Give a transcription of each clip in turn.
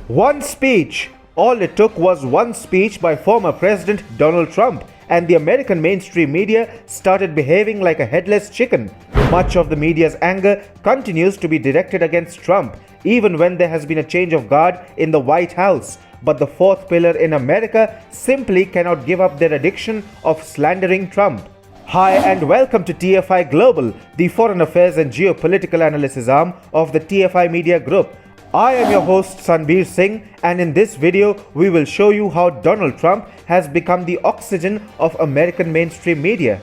One speech. All it took was one speech by former President Donald Trump, and the American mainstream media started behaving like a headless chicken. Much of the media's anger continues to be directed against Trump, even when there has been a change of guard in the White House. But the fourth pillar in America simply cannot give up their addiction of slandering Trump. Hi and welcome to TFI Global, the foreign affairs and geopolitical analysis arm of the TFI Media Group. I am your host Sanbir Singh, and in this video we will show you how Donald Trump has become the oxygen of American mainstream media.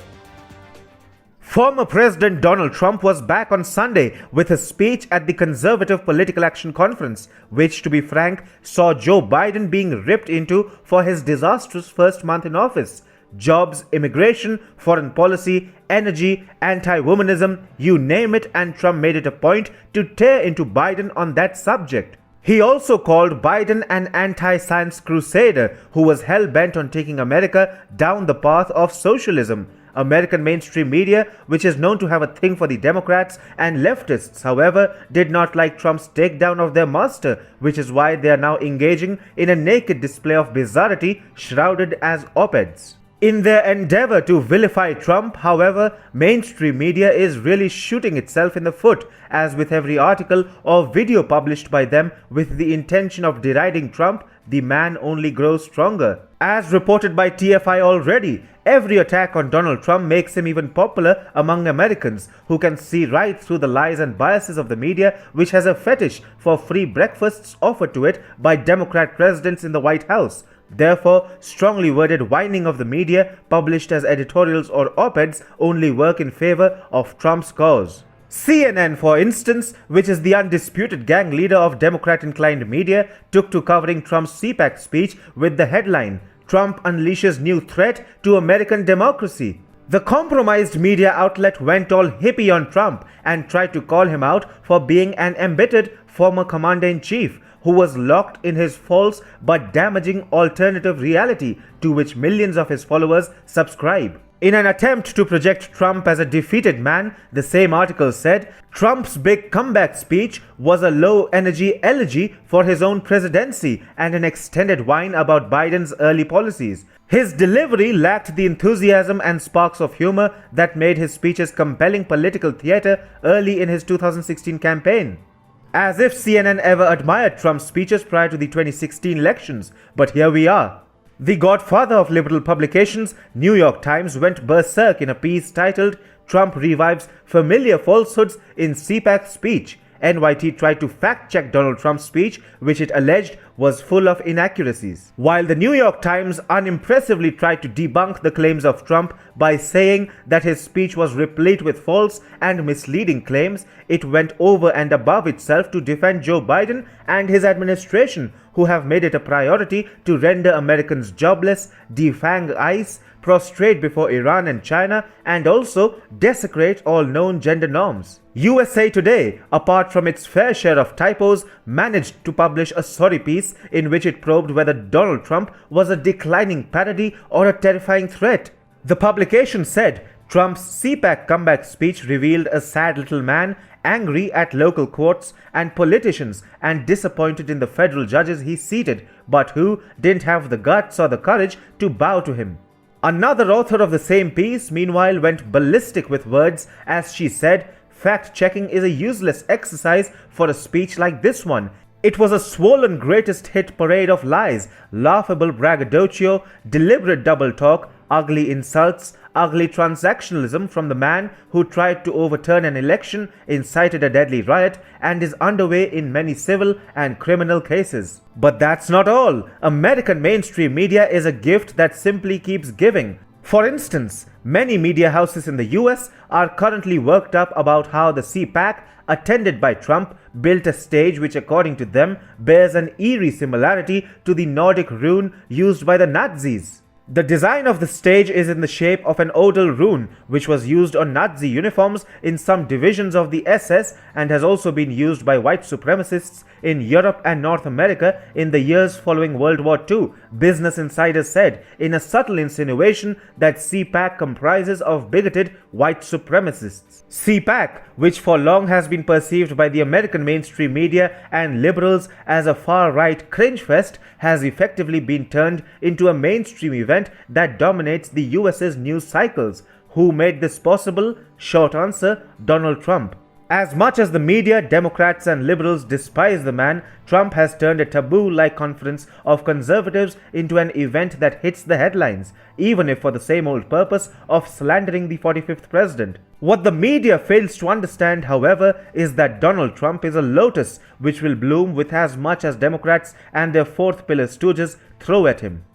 Former President Donald Trump was back on Sunday with a speech at the Conservative Political Action Conference, which, to be frank, saw Joe Biden being ripped into for his disastrous first month in office. Jobs, immigration, foreign policy, energy, anti-womanism, you name it, and Trump made it a point to tear into Biden on that subject. He also called Biden an anti-science crusader who was hell-bent on taking America down the path of socialism. American mainstream media, which is known to have a thing for the Democrats and leftists, however, did not like Trump's takedown of their master, which is why they are now engaging in a naked display of bizarrity shrouded as op-eds. In their endeavor to vilify Trump, however, mainstream media is really shooting itself in the foot, as with every article or video published by them with the intention of deriding Trump, the man only grows stronger. As reported by TFI already, every attack on Donald Trump makes him even popular among Americans, who can see right through the lies and biases of the media, which has a fetish for free breakfasts offered to it by Democrat presidents in the White House. Therefore, strongly worded whining of the media, published as editorials or op-eds, only work in favor of Trump's cause. CNN, for instance, which is the undisputed gang leader of Democrat-inclined media, took to covering Trump's CPAC speech with the headline, "Trump unleashes new threat to American democracy." The compromised media outlet went all hippie on Trump and tried to call him out for being an embittered former commander-in-chief who was locked in his false but damaging alternative reality to which millions of his followers subscribe. In an attempt to project Trump as a defeated man, the same article said Trump's big comeback speech was a low-energy elegy for his own presidency and an extended whine about Biden's early policies. His delivery lacked the enthusiasm and sparks of humor that made his speeches compelling political theater early in his 2016 campaign. As if CNN ever admired Trump's speeches prior to the 2016 elections, but here we are. The godfather of liberal publications, New York Times, went berserk in a piece titled "Trump Revives Familiar Falsehoods in CPAC Speech." NYT tried to fact-check Donald Trump's speech, which it alleged was full of inaccuracies. While the New York Times unimpressively tried to debunk the claims of Trump by saying that his speech was replete with false and misleading claims, it went over and above itself to defend Joe Biden and his administration, who have made it a priority to render Americans jobless, defang ICE, prostrate before Iran and China, and also desecrate all known gender norms. USA Today, apart from its fair share of typos, managed to publish a sorry piece in which it probed whether Donald Trump was a declining parody or a terrifying threat. The publication said Trump's CPAC comeback speech revealed a sad little man angry at local courts and politicians and disappointed in the federal judges he seated, but who didn't have the guts or the courage to bow to him. Another author of the same piece, meanwhile, went ballistic with words as she said, "Fact-checking is a useless exercise for a speech like this one. It was a swollen greatest hit parade of lies, laughable braggadocio, deliberate double talk, ugly insults, ugly transactionalism from the man who tried to overturn an election, incited a deadly riot, and is underway in many civil and criminal cases." But that's not all. American mainstream media is a gift that simply keeps giving. For instance, many media houses in the US are currently worked up about how the CPAC, attended by Trump, built a stage which, according to them, bears an eerie similarity to the Nordic rune used by the Nazis. The design of the stage is in the shape of an odal rune, which was used on Nazi uniforms in some divisions of the SS and has also been used by white supremacists in Europe and North America in the years following World War II, Business Insider said, in a subtle insinuation that CPAC comprises of bigoted white supremacists. CPAC, which for long has been perceived by the American mainstream media and liberals as a far-right cringe fest, has effectively been turned into a mainstream event that dominates the US's news cycles. Who made this possible? Short answer, Donald Trump. As much as the media, Democrats and liberals despise the man, Trump has turned a taboo-like conference of conservatives into an event that hits the headlines, even if for the same old purpose of slandering the 45th president. What the media fails to understand, however, is that Donald Trump is a lotus which will bloom with as much as Democrats and their fourth pillar stooges throw at him.